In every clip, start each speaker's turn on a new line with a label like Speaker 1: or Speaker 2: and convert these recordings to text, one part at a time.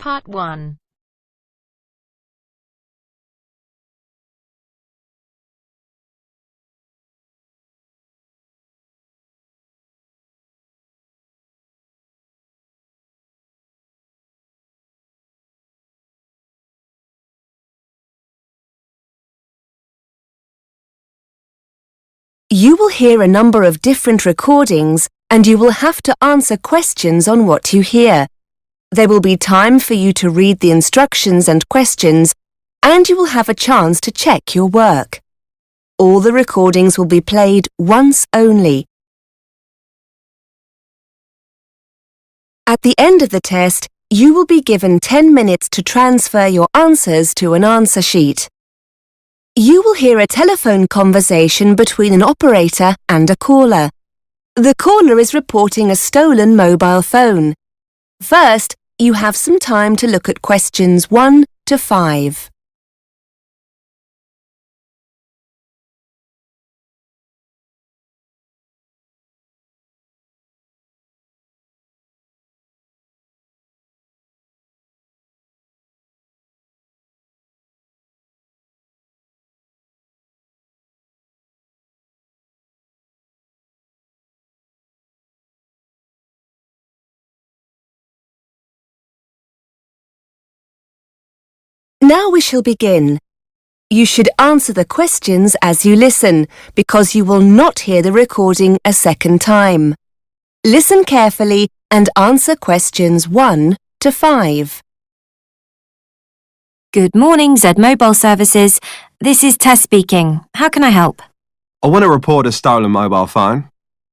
Speaker 1: Part 1.
Speaker 2: You will hear a number of different recordings and you will have to answer questions on what you hear. There will be time for you to read the instructions and questions, and you will have a chance to check your work. All the recordings will be played once only. At the end of the test, you will be given 10 minutes to transfer your answers to an answer sheet. You will hear a telephone conversation between an operator and a caller. The caller is reporting a stolen mobile phone. First, you have some time to look at questions 1 to 5. Now we shall begin. You should answer the questions as you listen, because you will not hear the recording a second time. Listen carefully and answer questions 1 to 5.
Speaker 3: Good morning, Z Mobile Services. This is Tess speaking. How can I help?
Speaker 4: I want to report a stolen mobile phone.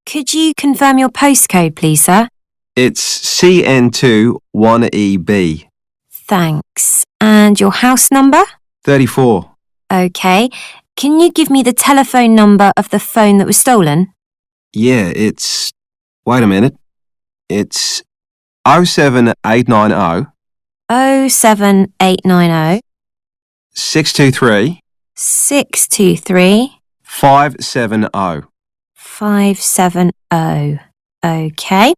Speaker 3: Could you confirm your postcode, please, sir?
Speaker 4: It's CN2 1EB.
Speaker 3: Thanks. And your house number?
Speaker 4: 34.
Speaker 3: OK. Can you give me the telephone number of the phone that was stolen?
Speaker 4: Yeah, it's... Wait a minute. It's 07890
Speaker 3: 07890
Speaker 4: 623
Speaker 3: 623
Speaker 4: 570.
Speaker 3: 570. OK.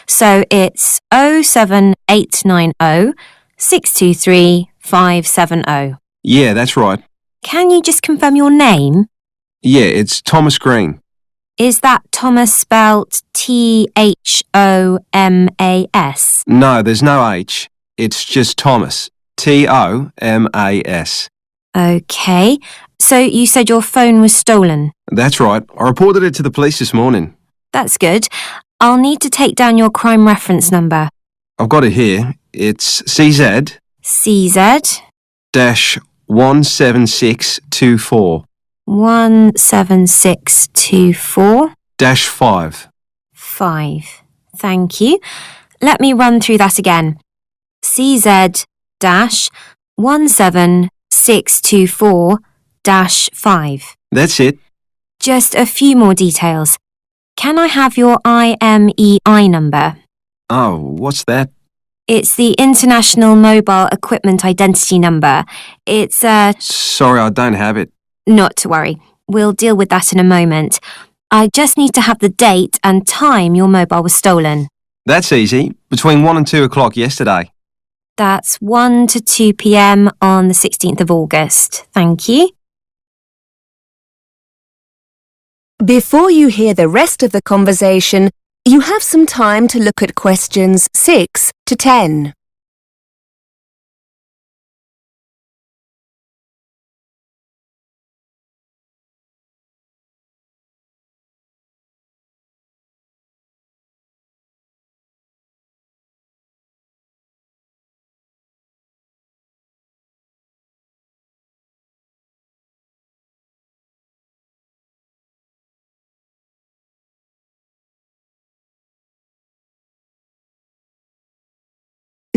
Speaker 3: So it's 07890 623 570.
Speaker 4: Yeah, that's right.
Speaker 3: Can you just confirm your name?
Speaker 4: Yeah, it's Thomas Green.
Speaker 3: Is that Thomas spelt Thomas?
Speaker 4: No, there's no H. It's just Thomas. Thomas.
Speaker 3: OK. So you said your phone was stolen?
Speaker 4: That's right. I reported it to the police this morning.
Speaker 3: That's good. I'll need to take down your crime reference number.
Speaker 4: I've got it here. It's CZ...
Speaker 3: CZ...
Speaker 4: -17624.
Speaker 3: 17624...
Speaker 4: -5.
Speaker 3: 5. Thank you. Let me run through that again. CZ-17624-5.
Speaker 4: That's it.
Speaker 3: Just a few more details. Can I have your IMEI number?
Speaker 4: Oh, what's that?
Speaker 3: It's the International Mobile Equipment Identity Number. It's
Speaker 4: Sorry, I don't have it.
Speaker 3: Not to worry. We'll deal with that in a moment. I just need to have the date and time your mobile was stolen.
Speaker 4: That's easy. Between 1 and 2 o'clock yesterday.
Speaker 3: That's 1 to 2 p.m. on the 16th of August. Thank you.
Speaker 2: Before you hear the rest of the conversation, you have some time to look at questions 6 to 10.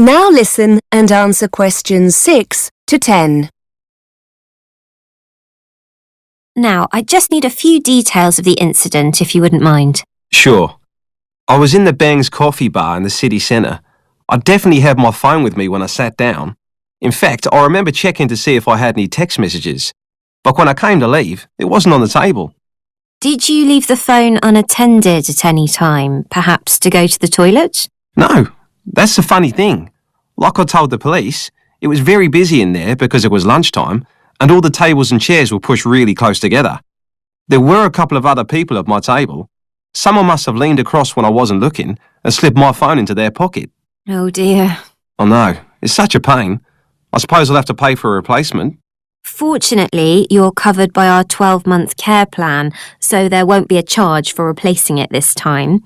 Speaker 2: Now listen and answer questions 6 to 10.
Speaker 3: Now, I just need a few details of the incident, if you wouldn't mind.
Speaker 4: Sure. I was in the Bang's coffee bar in the city centre. I definitely had my phone with me when I sat down. In fact, I remember checking to see if I had any text messages. But when I came to leave, it wasn't on the table.
Speaker 3: Did you leave the phone unattended at any time, perhaps to go to the toilet?
Speaker 4: No, that's the funny thing. Like I told the police, it was very busy in there because it was lunchtime and all the tables and chairs were pushed really close together. There were a couple of other people at my table. Someone must have leaned across when I wasn't looking and slipped my phone into their pocket.
Speaker 3: Oh dear.
Speaker 4: I know, it's such a pain. I suppose I'll have to pay for a replacement.
Speaker 3: Fortunately, you're covered by our 12-month care plan, so there won't be a charge for replacing it this time.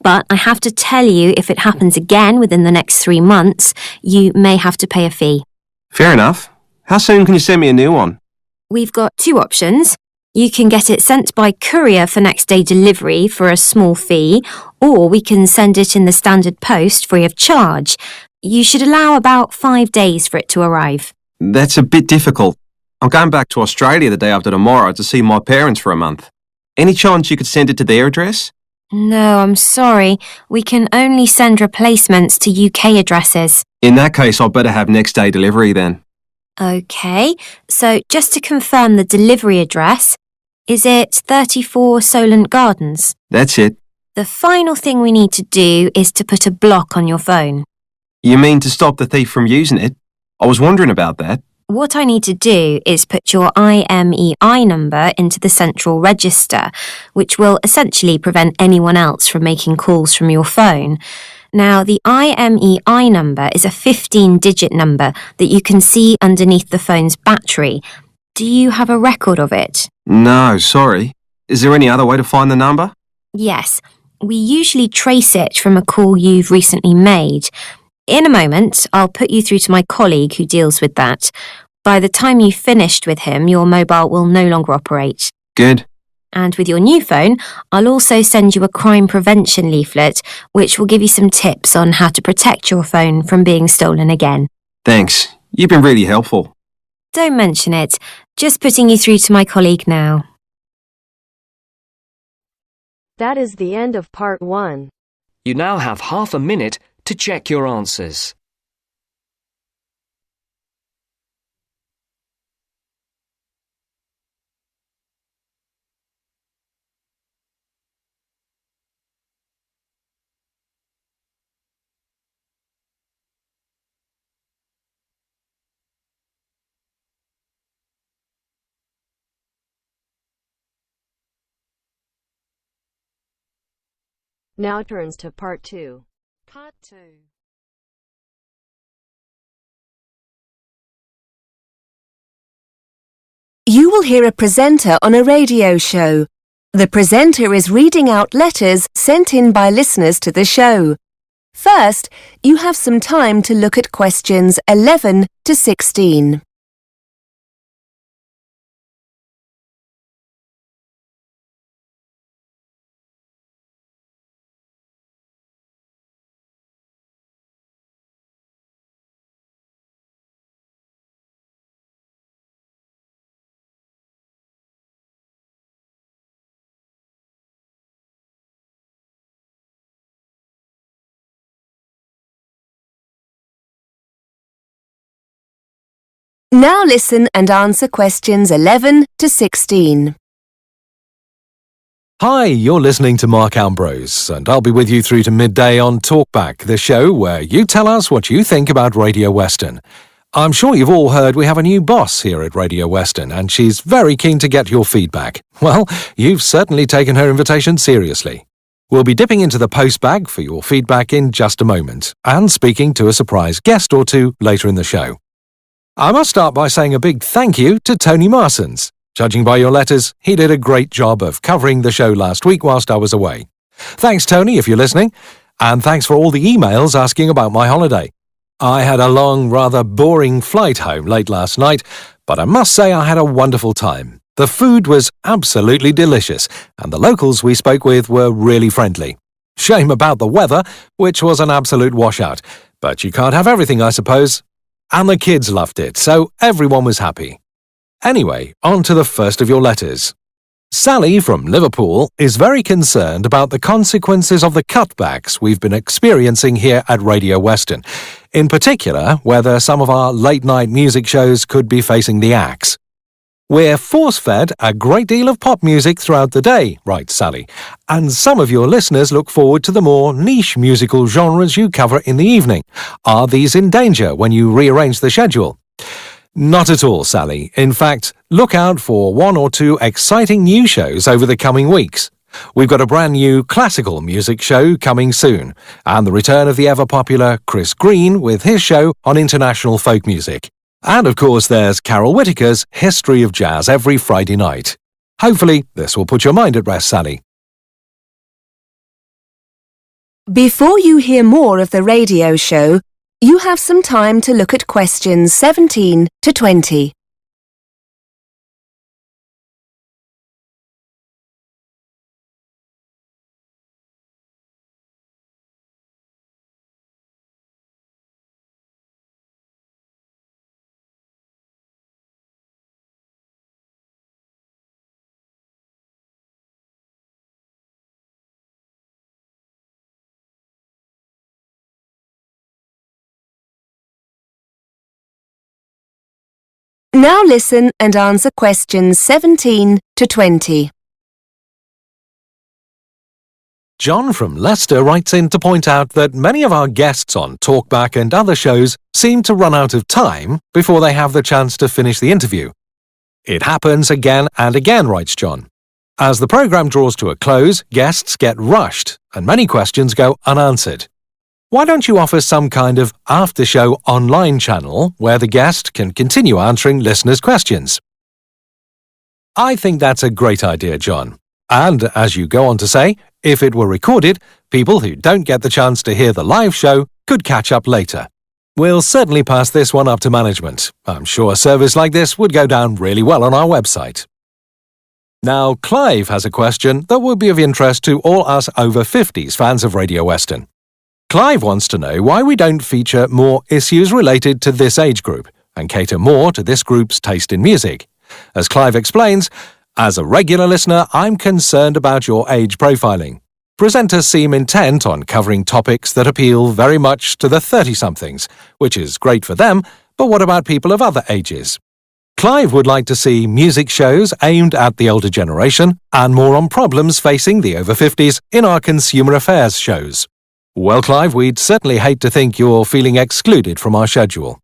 Speaker 3: But I have to tell you, if it happens again within the next 3 months, you may have to pay a fee.
Speaker 4: Fair enough. How soon can you send me a new one?
Speaker 3: We've got 2 options. You can get it sent by courier for next-day delivery for a small fee, or we can send it in the standard post free of charge. You should allow about 5 days for it to arrive.
Speaker 4: That's a bit difficult. I'm going back to Australia the day after tomorrow to see my parents for a month. Any chance you could send it to their address?
Speaker 3: No, I'm sorry. We can only send replacements to UK addresses.
Speaker 4: In that case, I'll better have next day delivery then.
Speaker 3: OK, so just to confirm the delivery address, is it 34 Solent Gardens?
Speaker 4: That's it.
Speaker 3: The final thing we need to do is to put a block on your phone.
Speaker 4: You mean to stop the thief from using it? I was wondering about that.
Speaker 3: What I need to do is put your IMEI number into the central register, which will essentially prevent anyone else from making calls from your phone. Now, the IMEI number is a 15-digit number that you can see underneath the phone's battery. Do you have a record of it?
Speaker 4: No, sorry. Is there any other way to find the number?
Speaker 3: Yes. We usually trace it from a call you've recently made. In a moment, I'll put you through to my colleague who deals with that. By the time you've finished with him, your mobile will no longer operate.
Speaker 4: Good.
Speaker 3: And with your new phone, I'll also send you a crime prevention leaflet, which will give you some tips on how to protect your phone from being stolen again.
Speaker 4: Thanks. You've been really helpful.
Speaker 3: Don't mention it. Just putting you through to my colleague now.
Speaker 1: That is the end of part 1.
Speaker 5: You now have half a minute to check your answers.
Speaker 1: Now turns to part 2.
Speaker 6: Part 2.
Speaker 2: You will hear a presenter on a radio show. The presenter is reading out letters sent in by listeners to the show. First, you have some time to look at questions 11 to 16. Now listen and answer questions 11 to 16.
Speaker 7: Hi, you're listening to Mark Ambrose, and I'll be with you through to midday on Talkback, the show where you tell us what you think about Radio Western. I'm sure you've all heard we have a new boss here at Radio Western, and she's very keen to get your feedback. Well, you've certainly taken her invitation seriously. We'll be dipping into the postbag for your feedback in just a moment, and speaking to a surprise guest or two later in the show. I must start by saying a big thank you to Tony Marsons. Judging by your letters, he did a great job of covering the show last week whilst I was away. Thanks, Tony, if you're listening, and thanks for all the emails asking about my holiday. I had a long, rather boring flight home late last night, but I must say I had a wonderful time. The food was absolutely delicious, and the locals we spoke with were really friendly. Shame about the weather, which was an absolute washout, but you can't have everything, I suppose. And the kids loved it, so everyone was happy. Anyway, on to the first of your letters. Sally from Liverpool is very concerned about the consequences of the cutbacks we've been experiencing here at Radio Western, in particular whether some of our late-night music shows could be facing the axe. We're force-fed a great deal of pop music throughout the day, writes Sally, and some of your listeners look forward to the more niche musical genres you cover in the evening. Are these in danger when you rearrange the schedule? Not at all, Sally. In fact, look out for 1 or 2 exciting new shows over the coming weeks. We've got a brand new classical music show coming soon, and the return of the ever-popular Chris Green with his show on international folk music. And of course there's Carol Whittaker's History of Jazz every Friday night. Hopefully this will put your mind at rest, Sally.
Speaker 2: Before you hear more of the radio show, you have some time to look at questions 17 to 20. Now listen and answer questions 17 to 20.
Speaker 7: John from Leicester writes in to point out that many of our guests on Talkback and other shows seem to run out of time before they have the chance to finish the interview. It happens again and again, writes John. As the programme draws to a close, guests get rushed and many questions go unanswered. Why don't you offer some kind of after-show online channel where the guest can continue answering listeners' questions? I think that's a great idea, John. And, as you go on to say, if it were recorded, people who don't get the chance to hear the live show could catch up later. We'll certainly pass this one up to management. I'm sure a service like this would go down really well on our website. Now, Clive has a question that would be of interest to all us over 50s fans of Radio Western. Clive wants to know why we don't feature more issues related to this age group and cater more to this group's taste in music. As Clive explains, as a regular listener, I'm concerned about your age profiling. Presenters seem intent on covering topics that appeal very much to the 30-somethings, which is great for them, but what about people of other ages? Clive would like to see music shows aimed at the older generation and more on problems facing the over 50s in our consumer affairs shows. Well, Clive, we'd certainly hate to think you're feeling excluded from our schedule.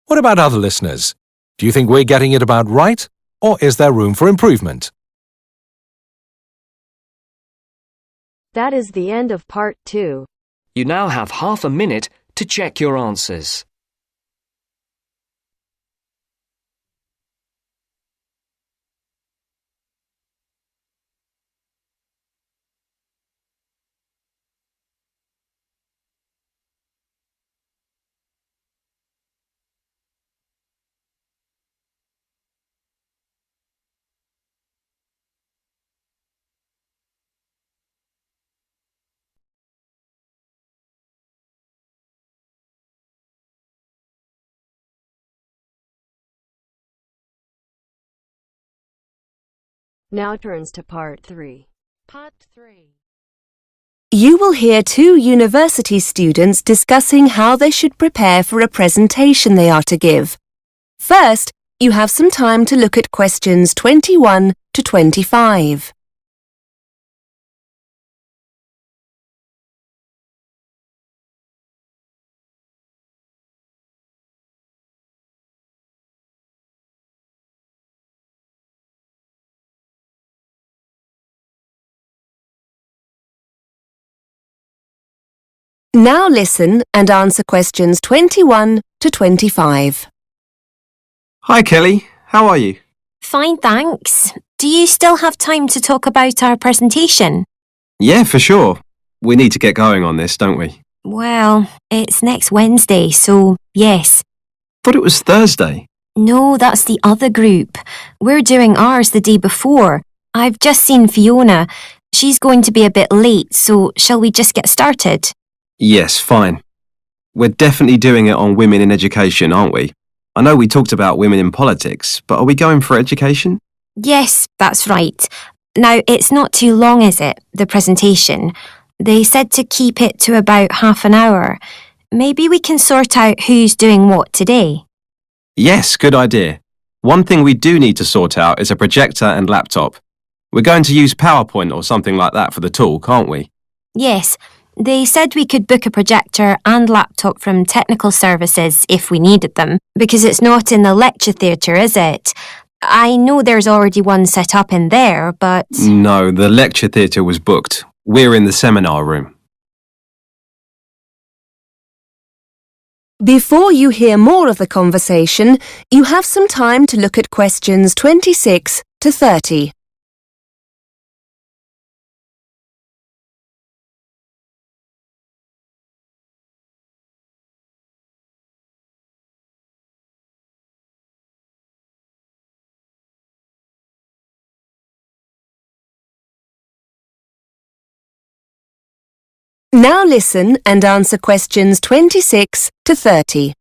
Speaker 7: What about other listeners? Do you think we're getting it about right, or is there room for improvement?
Speaker 1: That is the end of part 2.
Speaker 5: You now have half a minute to check your answers.
Speaker 1: Now turns to part 3. Part 3.
Speaker 2: You will hear 2 university students discussing how they should prepare for a presentation they are to give. First, you have some time to look at questions 21 to 25. Now listen and answer questions 21 to 25.
Speaker 4: Hi, Kelly. How are you?
Speaker 3: Fine, thanks. Do you still have time to talk about our presentation?
Speaker 4: Yeah, for sure. We need to get going on this, don't we?
Speaker 3: Well, it's next Wednesday, so yes.
Speaker 4: Thought it was Thursday.
Speaker 3: No, that's the other group. We're doing ours the day before. I've just seen Fiona. She's going to be a bit late, so shall we just get started?
Speaker 4: Yes, fine. We're definitely doing it on women in education, aren't we? I know we talked about women in politics, but are we going for education?
Speaker 3: Yes, that's right. Now, it's not too long, is it, the presentation? They said to keep it to about half an hour. Maybe we can sort out who's doing what today.
Speaker 4: Yes, good idea. One thing we do need to sort out is a projector and laptop. We're going to use PowerPoint or something like that for the talk, aren't we?
Speaker 3: Yes, they said we could book a projector and laptop from technical services if we needed them, because it's not in the lecture theatre, is it? I know there's already one set up in there, but...
Speaker 4: No, the lecture theatre was booked. We're in the seminar room.
Speaker 2: Before you hear more of the conversation, you have some time to look at questions 26 to 30. Now listen and answer questions 26 to 30.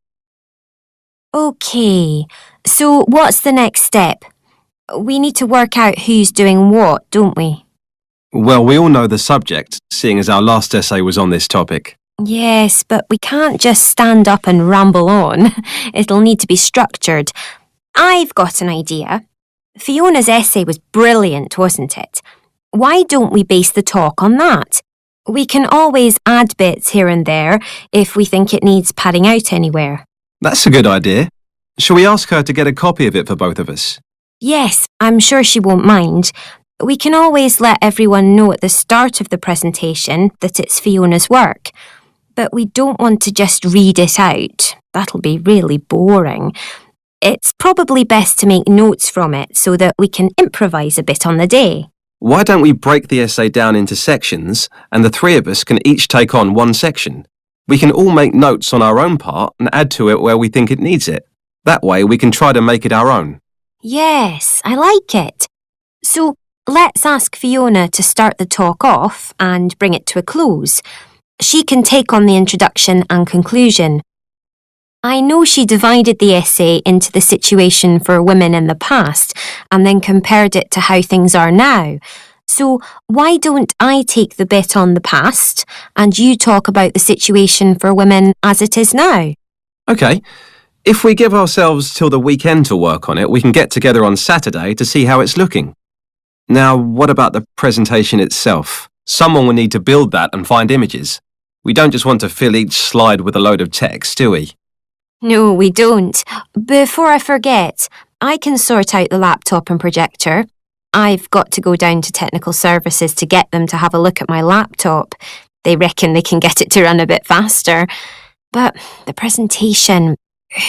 Speaker 3: OK, so what's the next step? We need to work out who's doing what, don't we?
Speaker 4: Well, we all know the subject, seeing as our last essay was on this topic.
Speaker 3: Yes, but we can't just stand up and ramble on. It'll need to be structured. I've got an idea. Fiona's essay was brilliant, wasn't it? Why don't we base the talk on that? We can always add bits here and there if we think it needs padding out anywhere.
Speaker 4: That's a good idea. Shall we ask her to get a copy of it for both of us?
Speaker 3: Yes, I'm sure she won't mind. We can always let everyone know at the start of the presentation that it's Fiona's work. But we don't want to just read it out. That'll be really boring. It's probably best to make notes from it so that we can improvise a bit on the day.
Speaker 4: Why don't we break the essay down into sections and the three of us can each take on one section? We can all make notes on our own part and add to it where we think it needs it. That way we can try to make it our own.
Speaker 3: Yes, I like it. So let's ask Fiona to start the talk off and bring it to a close. She can take on the introduction and conclusion. I know she divided the essay into the situation for women in the past and then compared it to how things are now. So why don't I take the bit on the past and you talk about the situation for women as it is now?
Speaker 4: OK. If we give ourselves till the weekend to work on it, we can get together on Saturday to see how it's looking. Now, what about the presentation itself? Someone will need to build that and find images. We don't just want to fill each slide with a load of text, do we?
Speaker 3: No, we don't. Before I forget, I can sort out the laptop and projector. I've got to go down to technical services to get them to have a look at my laptop. They reckon they can get it to run a bit faster. But the presentation,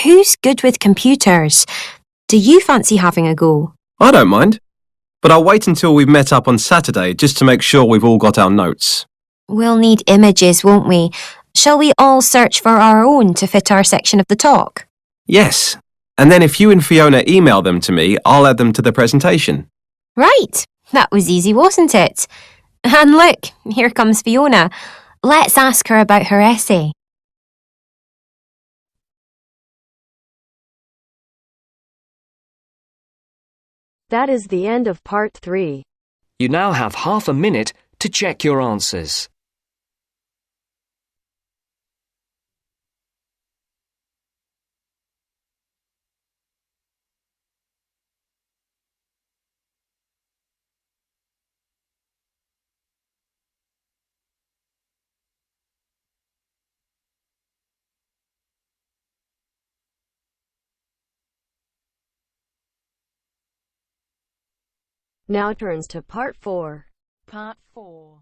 Speaker 3: who's good with computers? Do you fancy having a go?
Speaker 4: I don't mind. But I'll wait until we've met up on Saturday just to make sure we've all got our notes.
Speaker 3: We'll need images, won't we? Shall we all search for our own to fit our section of the talk?
Speaker 4: Yes. And then if you and Fiona email them to me, I'll add them to the presentation.
Speaker 3: Right. That was easy, wasn't it? And look, here comes Fiona. Let's ask her about her essay.
Speaker 1: That is the end of part 3.
Speaker 5: You now have half a minute to check your answers.
Speaker 1: Now turns to part 4.
Speaker 6: Part 4.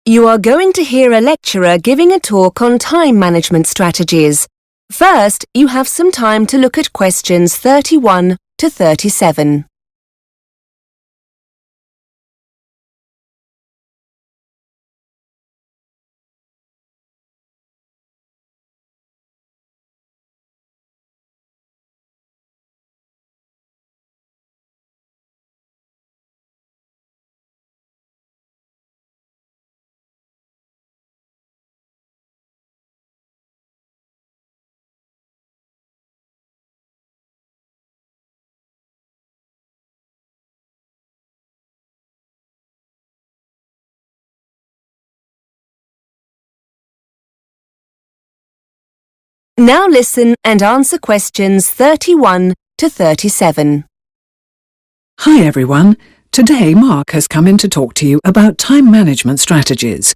Speaker 2: You are going to hear a lecturer giving a talk on time management strategies. First, you have some time to look at questions 31 to 37. Now listen and answer questions 31 to 37.
Speaker 6: Hi everyone. Today Mark has come in to talk to you about time management strategies.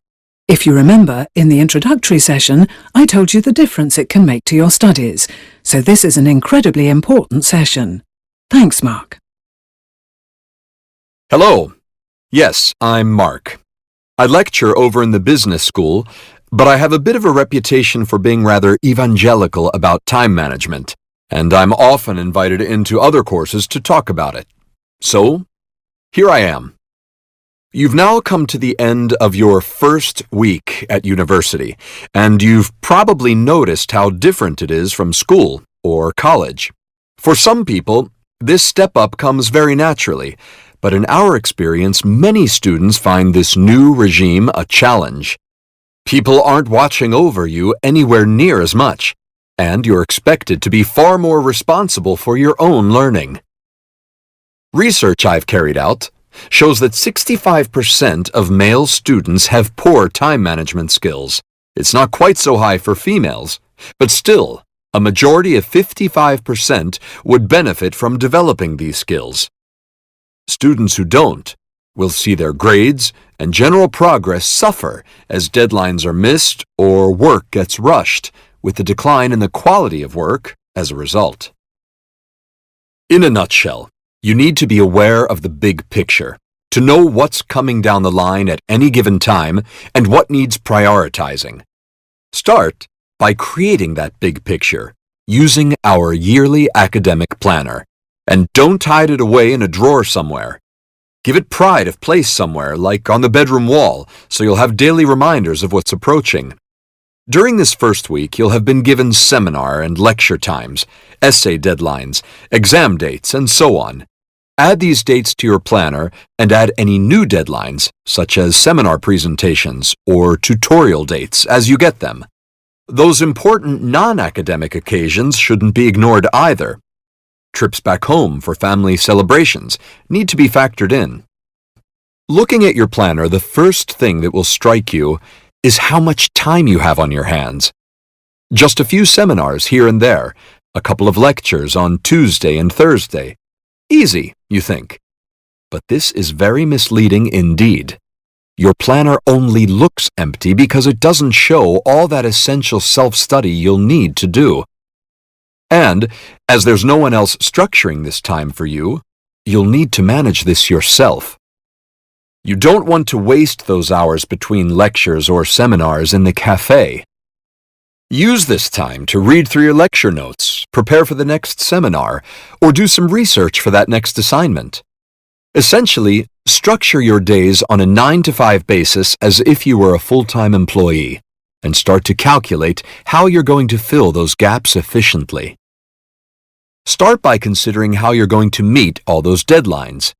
Speaker 6: If you remember, in the introductory session, I told you the difference it can make to your studies, so this is an incredibly important session. Thanks, Mark.
Speaker 8: Hello. Yes, I'm Mark. I lecture over in the business school, but I have a bit of a reputation for being rather evangelical about time management, and I'm often invited into other courses to talk about it. So, here I am. You've now come to the end of your first week at university, and you've probably noticed how different it is from school or college. For some people, this step up comes very naturally, but in our experience, many students find this new regime a challenge. People aren't watching over you anywhere near as much, and you're expected to be far more responsible for your own learning. Research I've carried out shows that 65% of male students have poor time management skills. It's not quite so high for females, but still, a majority of 55% would benefit from developing these skills. Students who don't will see their grades and general progress suffer as deadlines are missed or work gets rushed, with a decline in the quality of work as a result. In a nutshell, you need to be aware of the big picture, to know what's coming down the line at any given time and what needs prioritizing. Start by creating that big picture using our yearly academic planner, and don't hide it away in a drawer somewhere. Give it pride of place somewhere, like on the bedroom wall, so you'll have daily reminders of what's approaching. During this first week, you'll have been given seminar and lecture times, essay deadlines, exam dates, and so on. Add these dates to your planner and add any new deadlines, such as seminar presentations or tutorial dates, as you get them. Those important non-academic occasions shouldn't be ignored either. Trips back home for family celebrations need to be factored in. Looking at your planner, the first thing that will strike you is how much time you have on your hands. Just a few seminars here and there, a couple of lectures on Tuesday and Thursday. Easy, you think. But this is very misleading indeed. Your planner only looks empty because it doesn't show all that essential self-study you'll need to do. And, as there's no one else structuring this time for you, you'll need to manage this yourself. You don't want to waste those hours between lectures or seminars in the cafe. Use this time to read through your lecture notes, prepare for the next seminar, or do some research for that next assignment. Essentially, structure your days on a 9-to-5 basis as if you were a full-time employee, and start to calculate how you're going to fill those gaps efficiently. Start by considering how you're going to meet all those deadlines.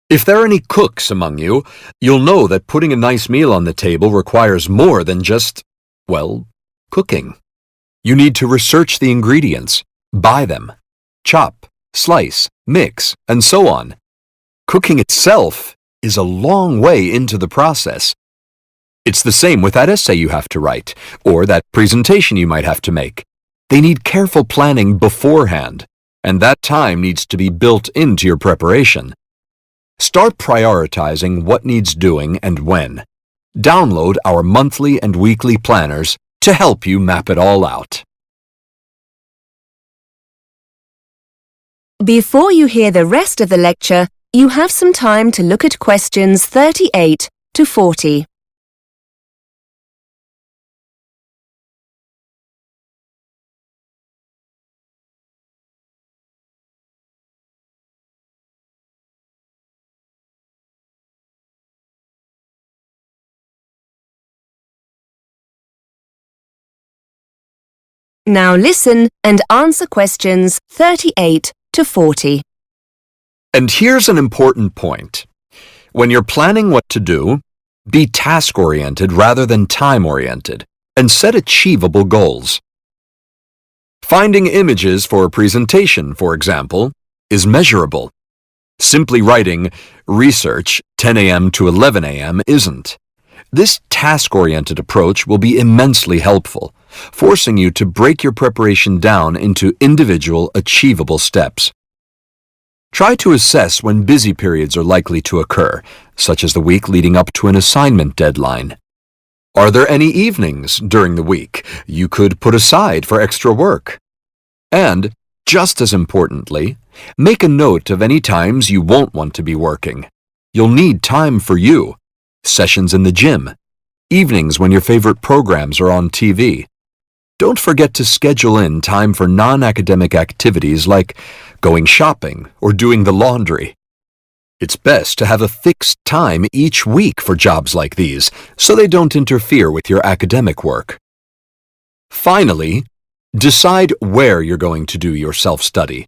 Speaker 8: If there are any cooks among you, you'll know that putting a nice meal on the table requires more than just, well, cooking. You need to research the ingredients, buy them, chop, slice, mix, and so on. Cooking itself is a long way into the process. It's the same with that essay you have to write, or that presentation you might have to make. They need careful planning beforehand, and that time needs to be built into your preparation. Start prioritizing what needs doing and when. Download our monthly and weekly planners to help you map it all out.
Speaker 2: Before you hear the rest of the lecture, you have some time to look at questions 38 to 40. Now listen and answer questions 38 to 40.
Speaker 8: And here's an important point. When you're planning what to do, be task-oriented rather than time-oriented, and set achievable goals. Finding images for a presentation, for example, is measurable. Simply writing research 10 a.m. to 11 a.m. isn't. This task-oriented approach will be immensely helpful, forcing you to break your preparation down into individual, achievable steps. Try to assess when busy periods are likely to occur, such as the week leading up to an assignment deadline. Are there any evenings during the week you could put aside for extra work? And, just as importantly, make a note of any times you won't want to be working. You'll need time for you, sessions in the gym, evenings when your favorite programs are on TV. Don't forget to schedule in time for non-academic activities like going shopping or doing the laundry. It's best to have a fixed time each week for jobs like these, so they don't interfere with your academic work. Finally, decide where you're going to do your self-study.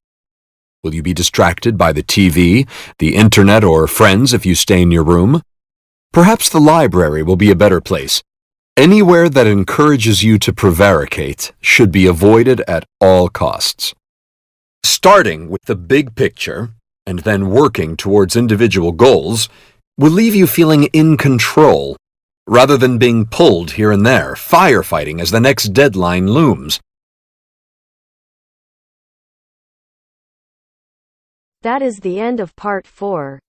Speaker 8: Will you be distracted by the TV, the internet, or friends if you stay in your room? Perhaps the library will be a better place. Anywhere that encourages you to prevaricate should be avoided at all costs. Starting with the big picture and then working towards individual goals will leave you feeling in control, rather than being pulled here and there, firefighting as the next deadline looms.
Speaker 1: That is the end of part 4.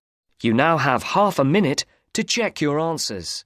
Speaker 5: You now have half a minute to check your answers.